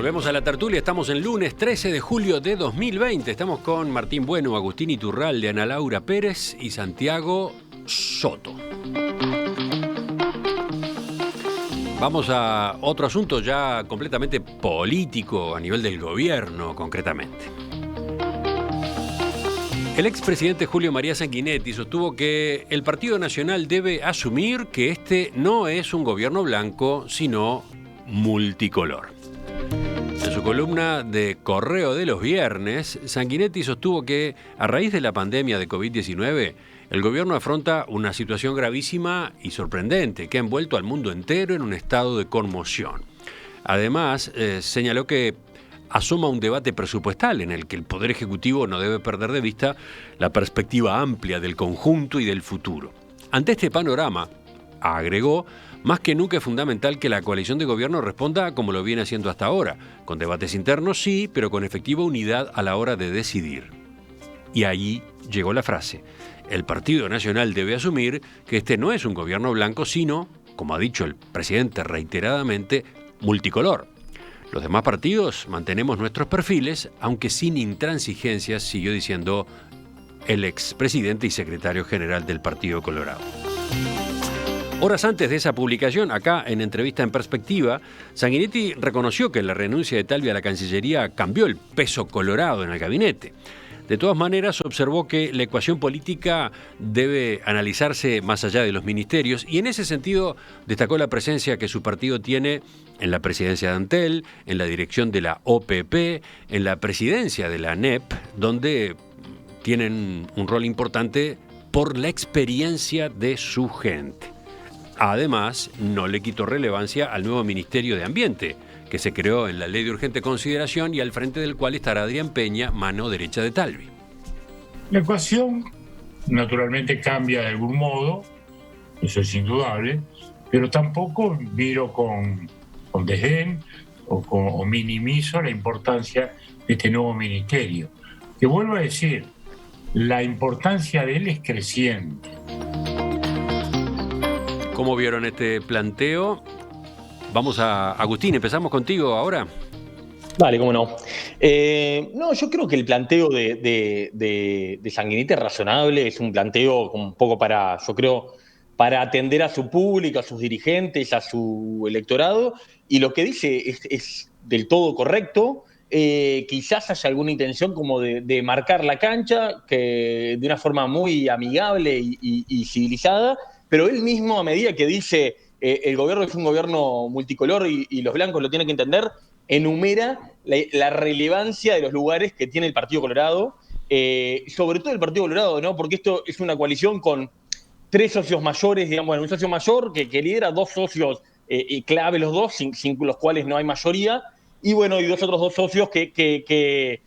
Volvemos a la tertulia, estamos en lunes 13 de julio de 2020. Estamos con Martín Bueno, Agustín Iturralde, Ana Laura Pérez y Santiago Soto. Vamos a otro asunto ya completamente político a nivel del gobierno, concretamente. El expresidente Julio María Sanguinetti sostuvo que el Partido Nacional debe asumir que este no es un gobierno blanco, sino multicolor. En su columna de Correo de los Viernes, Sanguinetti sostuvo que, a raíz de la pandemia de COVID-19, el gobierno afronta una situación gravísima y sorprendente que ha envuelto al mundo entero en un estado de conmoción. Además, señaló que asoma un debate presupuestal en el que el Poder Ejecutivo no debe perder de vista la perspectiva amplia del conjunto y del futuro. Ante este panorama, agregó, más que nunca es fundamental que la coalición de gobierno responda como lo viene haciendo hasta ahora, con debates internos sí, pero con efectiva unidad a la hora de decidir. Y allí llegó la frase: el Partido Nacional debe asumir que este no es un gobierno blanco, sino, como ha dicho el presidente reiteradamente, multicolor. Los demás partidos mantenemos nuestros perfiles, aunque sin intransigencias, siguió diciendo el expresidente y secretario general del Partido Colorado. Horas antes de esa publicación, acá en Entrevista en Perspectiva, Sanguinetti reconoció que la renuncia de Talvi a la Cancillería cambió el peso colorado en el gabinete. De todas maneras, observó que la ecuación política debe analizarse más allá de los ministerios y en ese sentido destacó la presencia que su partido tiene en la presidencia de Antel, en la dirección de la OPP, en la presidencia de la ANEP, donde tienen un rol importante por la experiencia de su gente. Además, no le quitó relevancia al nuevo Ministerio de Ambiente, que se creó en la Ley de Urgente Consideración y al frente del cual estará Adrián Peña, mano derecha de Talvi. La ecuación naturalmente cambia de algún modo, eso es indudable, pero tampoco miro con desdén o minimizo la importancia de este nuevo ministerio. Que vuelvo a decir, la importancia de él es creciente. ¿Cómo vieron este planteo? Vamos a Agustín, empezamos contigo ahora. Dale, cómo no. No, yo creo que el planteo de Sanguinetti es razonable, es un planteo un poco para atender a su público, a sus dirigentes, a su electorado, y lo que dice es del todo correcto. Quizás haya alguna intención como de marcar la cancha, que de una forma muy amigable y civilizada, pero él mismo, a medida que dice el gobierno es un gobierno multicolor y los blancos lo tienen que entender, enumera la relevancia de los lugares que tiene el Partido Colorado, sobre todo el Partido Colorado, ¿no? Porque esto es una coalición con tres socios mayores, digamos, bueno, un socio mayor que lidera, dos socios clave los dos, sin los cuales no hay mayoría, y bueno, y otros dos socios que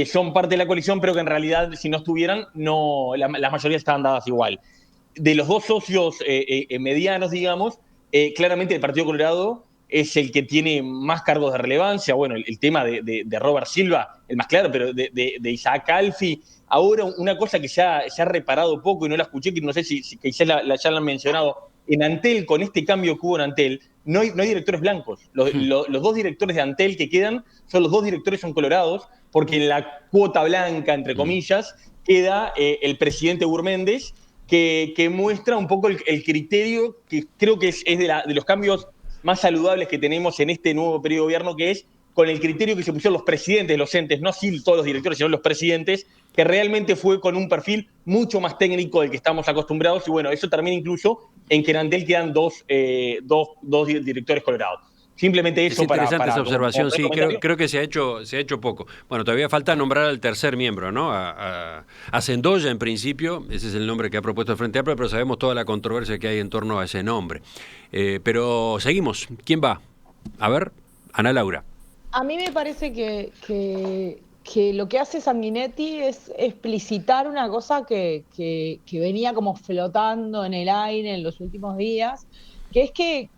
son parte de la coalición, pero que en realidad, si no estuvieran, las mayorías estaban dadas igual. De los dos socios medianos, digamos, claramente el Partido Colorado es el que tiene más cargos de relevancia. Bueno, el tema de Robert Silva, el más claro, pero de Isaac Alfi. Ahora, una cosa que ya ha reparado poco y no la escuché, que no sé si quizás ya la han mencionado, en Antel, con este cambio que hubo en Antel, no hay directores blancos. Los dos directores de Antel que quedan son los dos directores son colorados, porque en la cuota blanca, entre comillas, queda el presidente Gurméndez, que muestra un poco el criterio que creo que es de los cambios más saludables que tenemos en este nuevo periodo de gobierno, que es con el criterio que se pusieron los presidentes de los entes, no así todos los directores, sino los presidentes, que realmente fue con un perfil mucho más técnico del que estamos acostumbrados, y bueno, eso termina incluso en que en Antel quedan dos directores colorados. Simplemente eso. Es interesante esa observación, sí, creo que se ha hecho poco. Bueno, todavía falta nombrar al tercer miembro, ¿no? A Sendoya, en principio, ese es el nombre que ha propuesto el Frente Amplio, pero sabemos toda la controversia que hay en torno a ese nombre. Pero seguimos, ¿quién va? A ver, Ana Laura. A mí me parece que lo que hace Sanguinetti es explicitar una cosa que venía como flotando en el aire en los últimos días, que es que,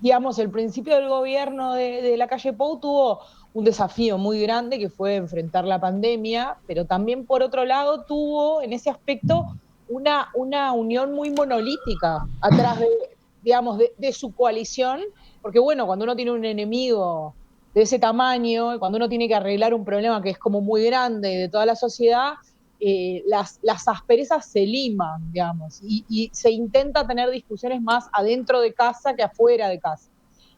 digamos, el principio del gobierno de Lacalle Pou tuvo un desafío muy grande que fue enfrentar la pandemia, pero también por otro lado tuvo en ese aspecto una unión muy monolítica atrás de su coalición, porque bueno, cuando uno tiene un enemigo de ese tamaño, cuando uno tiene que arreglar un problema que es como muy grande de toda la sociedad, las asperezas se liman, digamos, y se intenta tener discusiones más adentro de casa que afuera de casa.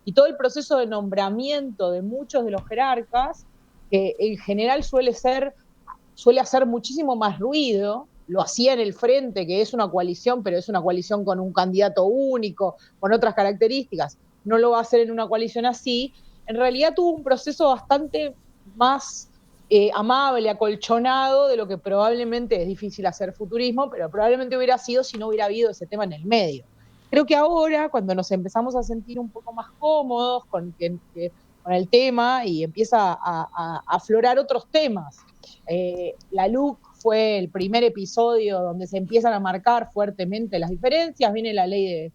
Y todo el proceso de nombramiento de muchos de los jerarcas, que en general suele hacer muchísimo más ruido, lo hacía en el Frente, que es una coalición, pero es una coalición con un candidato único, con otras características, no lo va a hacer en una coalición así. En realidad tuvo un proceso bastante más amable, acolchonado, de lo que probablemente, es difícil hacer futurismo, pero probablemente hubiera sido si no hubiera habido ese tema en el medio. Creo que ahora, cuando nos empezamos a sentir un poco más cómodos con el tema y empieza a aflorar otros temas, la LUC fue el primer episodio donde se empiezan a marcar fuertemente las diferencias, viene la ley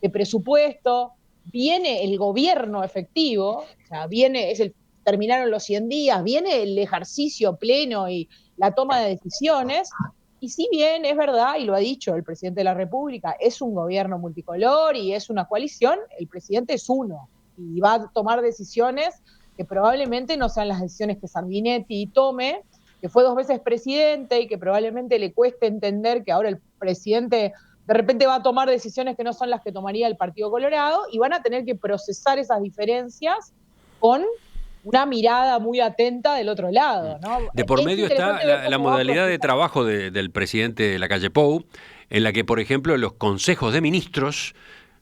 de presupuesto, viene el gobierno efectivo, o sea, terminaron los 100 días, viene el ejercicio pleno y la toma de decisiones, y si bien es verdad, y lo ha dicho el presidente de la República, es un gobierno multicolor y es una coalición, el presidente es uno, y va a tomar decisiones que probablemente no sean las decisiones que Sanguinetti tome, que fue 2 veces presidente y que probablemente le cueste entender que ahora el presidente de repente va a tomar decisiones que no son las que tomaría el Partido Colorado, y van a tener que procesar esas diferencias con una mirada muy atenta del otro lado, ¿no? De por medio está la modalidad de trabajo del presidente de la calle Pou, en la que, por ejemplo, los consejos de ministros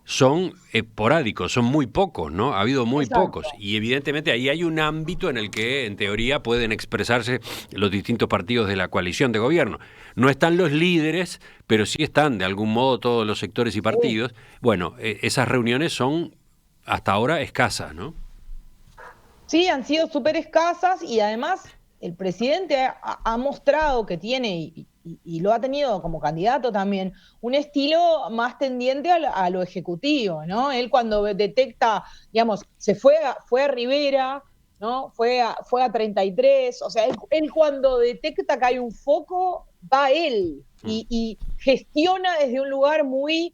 son esporádicos, son muy pocos, ¿no? Ha habido muy pocos. Y evidentemente ahí hay un ámbito en el que, en teoría, pueden expresarse los distintos partidos de la coalición de gobierno. No están los líderes, pero sí están, de algún modo, todos los sectores y partidos. Bueno, esas reuniones son, hasta ahora, escasas, ¿no? Sí, han sido súper escasas, y además el presidente ha mostrado que tiene, y lo ha tenido como candidato también, un estilo más tendiente a lo ejecutivo, ¿no? Él cuando detecta, digamos, fue a Rivera, ¿no? Fue a 33, o sea, él cuando detecta que hay un foco, va él y gestiona desde un lugar muy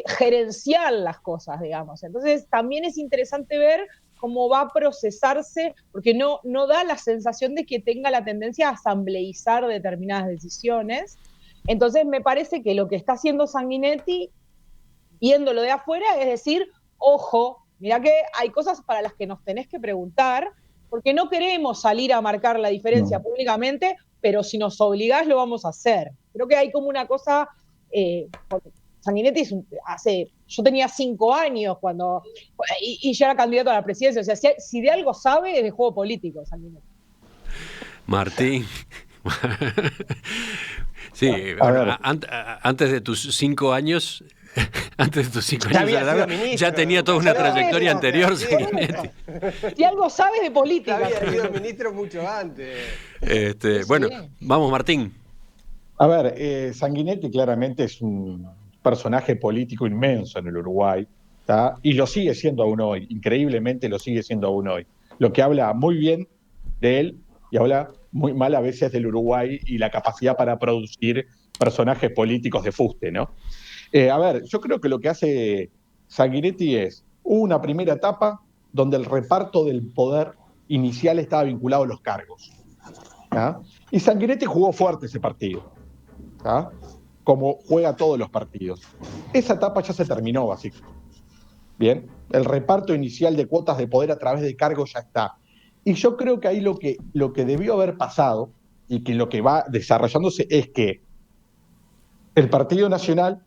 gerencial las cosas, digamos. Entonces también es interesante ver cómo va a procesarse, porque no da la sensación de que tenga la tendencia a asambleizar determinadas decisiones. Entonces me parece que lo que está haciendo Sanguinetti, viéndolo de afuera, es decir, ojo, mirá que hay cosas para las que nos tenés que preguntar, porque no queremos salir a marcar la diferencia públicamente, pero si nos obligás lo vamos a hacer. Creo que hay como una cosa... Sanguinetti yo tenía 5 años y ya era candidato a la presidencia. O sea, si de algo sabe, es de juego político, Sanguinetti. Martín. Sí, bueno, antes de tus 5 años, ya tenía toda una trayectoria anterior, Sanguinetti. Si algo sabe de política. Había sido ministro mucho antes. Bueno, vamos, Martín. A ver, Sanguinetti claramente es un personaje político inmenso en el Uruguay, ¿tá? Y lo sigue siendo aún hoy, increíblemente lo sigue siendo aún hoy. Lo que habla muy bien de él y habla muy mal a veces del Uruguay y la capacidad para producir personajes políticos de fuste, ¿no? A ver, yo creo que lo que hace Sanguinetti hubo una primera etapa donde el reparto del poder inicial estaba vinculado a los cargos, ¿tá? Y Sanguinetti jugó fuerte ese partido, ¿tá? Como juega todos los partidos. Esa etapa ya se terminó, básicamente. Bien, el reparto inicial de cuotas de poder a través de cargos ya está. Y yo creo que ahí lo que debió haber pasado, y que lo que va desarrollándose, es que el Partido Nacional,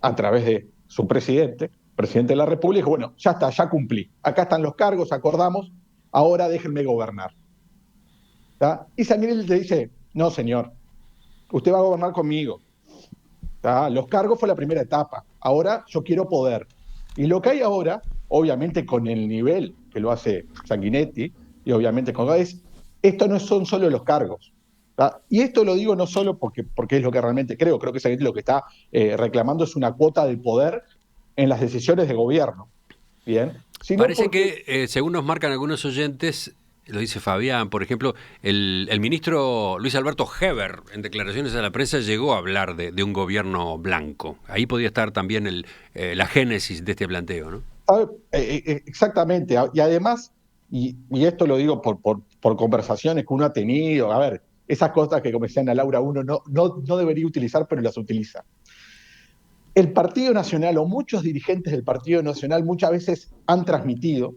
a través de su presidente de la República, dijo, bueno, ya está, ya cumplí. Acá están los cargos, acordamos, ahora déjenme gobernar. ¿Tá? Y Sanguinetti le dice, no, señor, usted va a gobernar conmigo. ¿Tá? Los cargos fue la primera etapa. Ahora yo quiero poder. Y lo que hay ahora, obviamente con el nivel que lo hace Sanguinetti, y obviamente con esto no son solo los cargos. ¿Tá? Y esto lo digo no solo porque es lo que realmente creo que Sanguinetti lo que está reclamando es una cuota de poder en las decisiones de gobierno. Bien. Parece que, según nos marcan algunos oyentes, lo dice Fabián, por ejemplo, el ministro Luis Alberto Heber, en declaraciones a la prensa, llegó a hablar de un gobierno blanco. Ahí podía estar también la génesis de este planteo, ¿no? Exactamente. Y además, y esto lo digo por conversaciones que uno ha tenido, a ver, esas cosas que, como decía Ana Laura, uno no debería utilizar, pero las utiliza. El Partido Nacional o muchos dirigentes del Partido Nacional muchas veces han transmitido,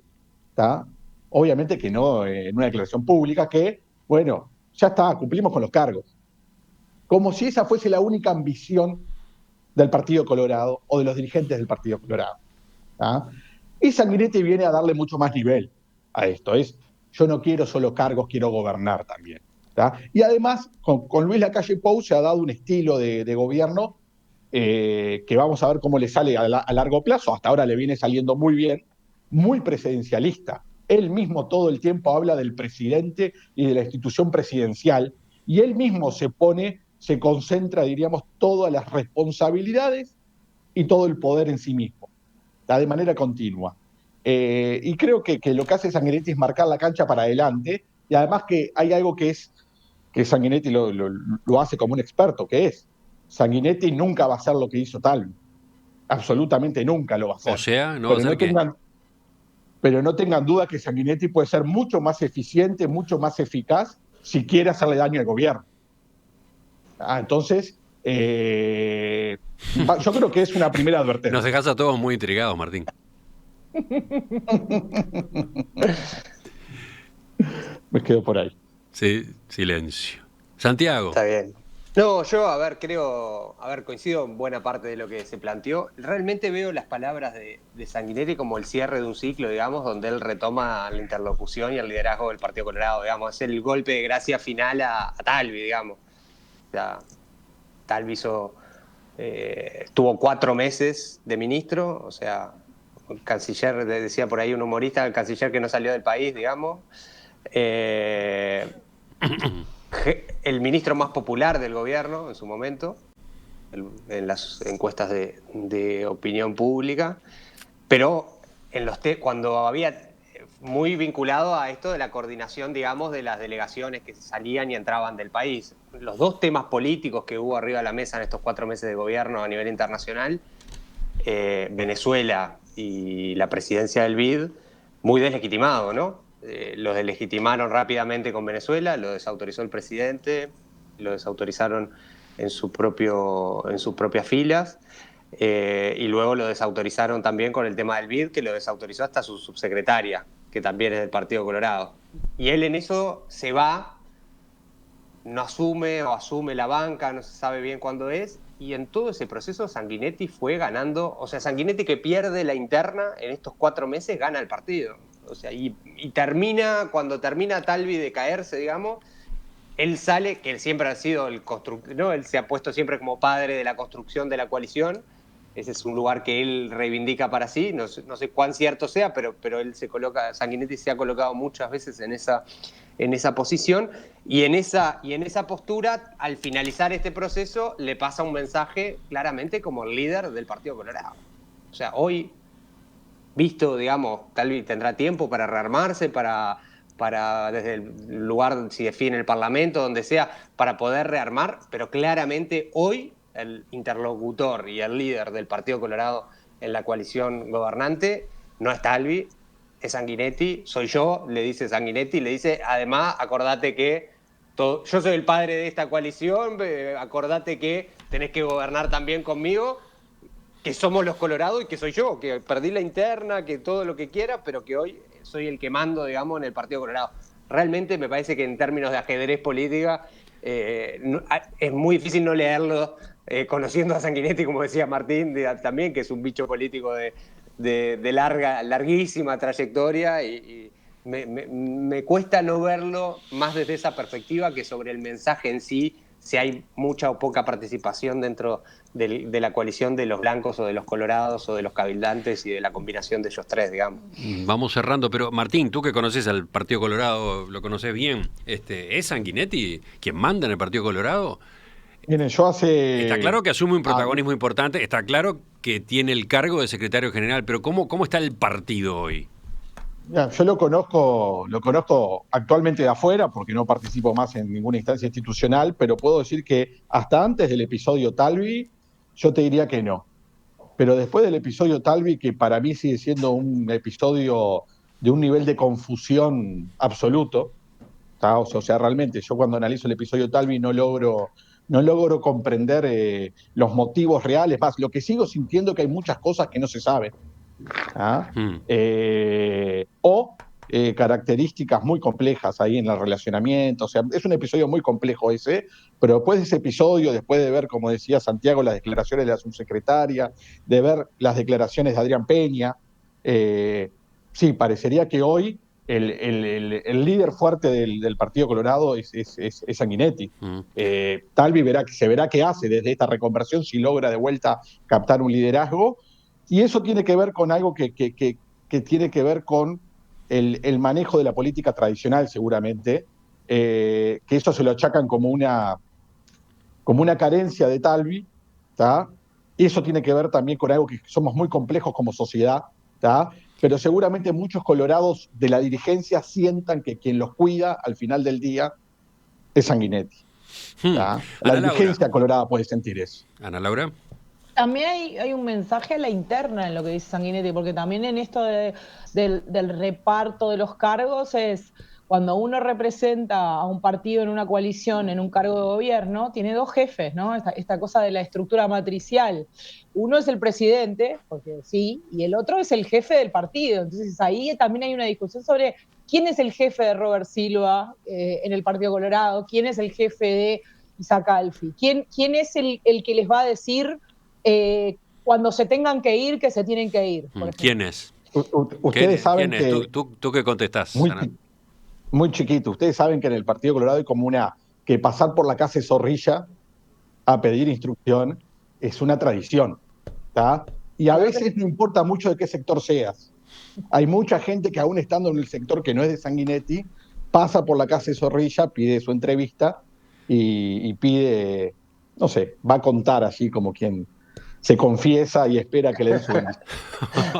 ¿tá? Obviamente que no en una declaración pública, que, bueno, ya está, cumplimos con los cargos. Como si esa fuese la única ambición del Partido Colorado o de los dirigentes del Partido Colorado, ¿tá? Y Sanguinetti viene a darle mucho más nivel a esto. Yo no quiero solo cargos, quiero gobernar también, ¿tá? Y además, con Luis Lacalle Pou se ha dado un estilo de gobierno que vamos a ver cómo le sale a largo plazo. Hasta ahora le viene saliendo muy bien, muy presidencialista. Él mismo todo el tiempo habla del presidente y de la institución presidencial, y él mismo se concentra, diríamos, todas las responsabilidades y todo el poder en sí mismo, ¿tá? De manera continua. Y creo que lo que hace Sanguinetti es marcar la cancha para adelante, y además que hay algo que Sanguinetti lo hace como un experto, que es Sanguinetti nunca va a hacer lo que hizo Talvi. Absolutamente nunca lo va a hacer. O sea, no va a hacer qué. Pero no tengan duda que Sanguinetti puede ser mucho más eficiente, mucho más eficaz, si quiere hacerle daño al gobierno. Entonces, yo creo que es una primera advertencia. Nos dejas a todos muy intrigados, Martín. Me quedo por ahí. Sí, silencio. Santiago. Está bien. No, yo, coincido en buena parte de lo que se planteó. Realmente veo las palabras de Sanguinetti como el cierre de un ciclo, digamos, donde él retoma la interlocución y el liderazgo del Partido Colorado, digamos. Es el golpe de gracia final a Talvi, digamos. O sea, Talvi tuvo 4 meses de ministro, o sea, el canciller, decía por ahí un humorista, el canciller que no salió del país, digamos. El ministro más popular del gobierno en su momento, en las encuestas de opinión pública, pero cuando había muy vinculado a esto de la coordinación, digamos, de las delegaciones que salían y entraban del país. Los 2 temas políticos que hubo arriba de la mesa en estos 4 meses de gobierno a nivel internacional, Venezuela y la presidencia del BID, muy deslegitimado, ¿no? Lo deslegitimaron rápidamente con Venezuela, lo desautorizó el presidente, lo desautorizaron en sus propias filas, y luego lo desautorizaron también con el tema del BID, que lo desautorizó hasta su subsecretaria, que también es del Partido Colorado. Y él en eso se va, no asume o asume la banca, no se sabe bien cuándo es, y en todo ese proceso Sanguinetti fue ganando, o sea, Sanguinetti que pierde la interna en estos 4 meses gana el partido. O sea, y cuando termina Talvi de caerse, digamos, él sale, que él siempre ha sido el constructor, ¿no? Él se ha puesto siempre como padre de la construcción de la coalición. Ese es un lugar que él reivindica para sí, no sé cuán cierto sea, pero él Sanguinetti se ha colocado muchas veces en esa posición, y en esa postura, al finalizar este proceso, le pasa un mensaje claramente como el líder del Partido Colorado. O sea, hoy, visto, digamos, Talvi tendrá tiempo para rearmarse, para desde el lugar, si define el Parlamento, donde sea, para poder rearmar, pero claramente hoy el interlocutor y el líder del Partido Colorado en la coalición gobernante no es Talvi, es Sanguinetti, soy yo, le dice Sanguinetti, le dice, además, acordate que yo soy el padre de esta coalición, acordate que tenés que gobernar también conmigo, que somos los Colorados y que soy yo, que perdí la interna, que todo lo que quiera, pero que hoy soy el que mando, digamos, en el Partido Colorado. Realmente me parece que en términos de ajedrez política es muy difícil no leerlo, conociendo a Sanguinetti, como decía Martín, también, que es un bicho político de larguísima trayectoria, y me cuesta no verlo más desde esa perspectiva que sobre el mensaje en sí, si hay mucha o poca participación dentro de la coalición de los blancos o de los colorados o de los cabildantes y de la combinación de ellos 3, digamos. Vamos cerrando, pero Martín, tú que conoces al Partido Colorado, lo conoces bien, ¿es Sanguinetti quien manda en el Partido Colorado? Miren, Está claro que asume un protagonismo importante, está claro que tiene el cargo de secretario general, pero ¿cómo está el partido hoy? Yo lo conozco actualmente de afuera, porque no participo más en ninguna instancia institucional, pero puedo decir que hasta antes del episodio Talvi, yo te diría que no. Pero después del episodio Talvi, que para mí sigue siendo un episodio un nivel de confusión absoluto. O sea, realmente yo cuando analizo el episodio Talvi no logro comprender los motivos reales. Más, lo que sigo sintiendo que hay muchas cosas que no se saben. Características muy complejas ahí en el relacionamiento. O sea, es un episodio muy complejo ese, pero después de ese episodio, después de ver, como decía Santiago, las declaraciones de la subsecretaria, de ver las declaraciones de Adrián Peña, sí, parecería que hoy el líder fuerte del Partido Colorado es Sanguinetti. Talvi se verá qué hace desde esta reconversión, si logra de vuelta captar un liderazgo, y eso tiene que ver con algo que tiene que ver con el manejo de la política tradicional, seguramente, que eso se lo achacan como una carencia de Talvi, ¿tá? Y eso tiene que ver también con algo que somos muy complejos como sociedad, ¿tá? Pero seguramente muchos colorados de la dirigencia sientan que quien los cuida al final del día es Sanguinetti. La dirigencia colorada puede sentir eso. Ana Laura. También hay un mensaje a la interna en lo que dice Sanguinetti, porque también en esto del reparto de los cargos es cuando uno representa a un partido en una coalición, en un cargo de gobierno, tiene dos jefes, ¿no? Esta cosa de la estructura matricial. Uno es el presidente, porque sí, y el otro es el jefe del partido. Entonces ahí también hay una discusión sobre quién es el jefe de Robert Silva en el Partido Colorado, quién es el jefe de Isaac Alfi, quién es el que les va a decir cuando se tengan que ir, que se tienen que ir. ¿Quién es? Ustedes saben ¿quién es? ¿Tú qué contestás, Ana? Muy chiquito. Ustedes saben que en el Partido Colorado hay como que pasar por la casa de Zorrilla a pedir instrucción es una tradición, ¿tá? Y a veces no importa mucho de qué sector seas. Hay mucha gente que aún estando en el sector que no es de Sanguinetti, pasa por la casa de Zorrilla, pide su entrevista y pide, no sé, va a contar así como quien se confiesa y espera que le den su bendición.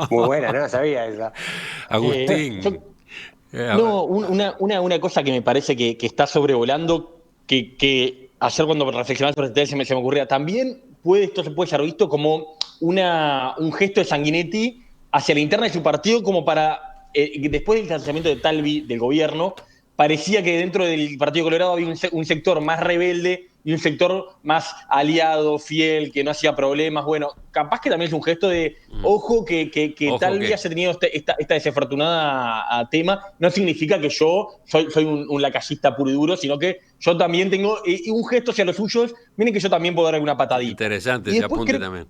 Muy buena, no sabía esa. Agustín. No, una cosa que me parece que está sobrevolando, que ayer cuando reflexionaba sobre este tema se me ocurría, también esto se puede ser visto como un gesto de Sanguinetti hacia la interna de su partido, como para, después del lanzamiento de Talvi del gobierno, parecía que dentro del Partido Colorado había un sector más rebelde y un sector más aliado, fiel, que no hacía problemas. Bueno, capaz que también es un gesto de, ojo, que Talvi haya tenido esta desafortunada tema. No significa que yo soy un lacayista puro y duro, sino que yo también tengo un gesto hacia los suyos. Miren que yo también puedo dar alguna patadita. Interesante ese apunte también.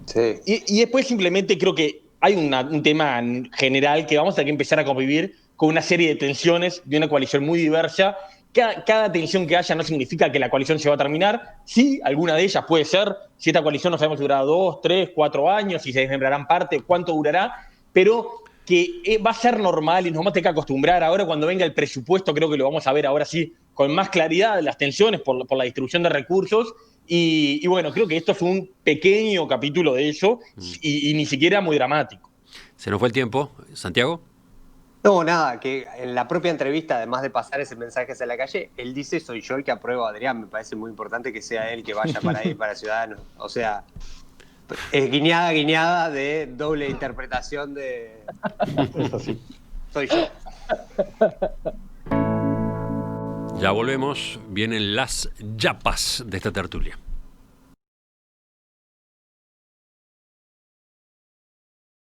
Sí. Y después simplemente creo que hay un tema general que vamos a tener que empezar a convivir con una serie de tensiones de una coalición muy diversa. Cada tensión que haya no significa que la coalición se va a terminar. Sí, alguna de ellas puede ser. Si esta coalición no sabemos si durará 2, 3, 4 años, si se desmembrarán parte, cuánto durará, pero que va a ser normal y nos vamos a tener que acostumbrar. Ahora cuando venga el presupuesto, creo que lo vamos a ver ahora sí con más claridad, las tensiones por la distribución de recursos. Y bueno, creo que esto es un pequeño capítulo de eso y ni siquiera muy dramático. Se nos fue el tiempo. ¿Santiago? No, nada, que en la propia entrevista, además de pasar ese mensaje hacia la calle, él dice, soy yo el que apruebo a Adrián. Me parece muy importante que sea él que vaya para ahí, para Ciudadanos. O sea, es guiñada de doble interpretación de... Es así. Soy yo. Ya volvemos. Vienen las yapas de esta tertulia.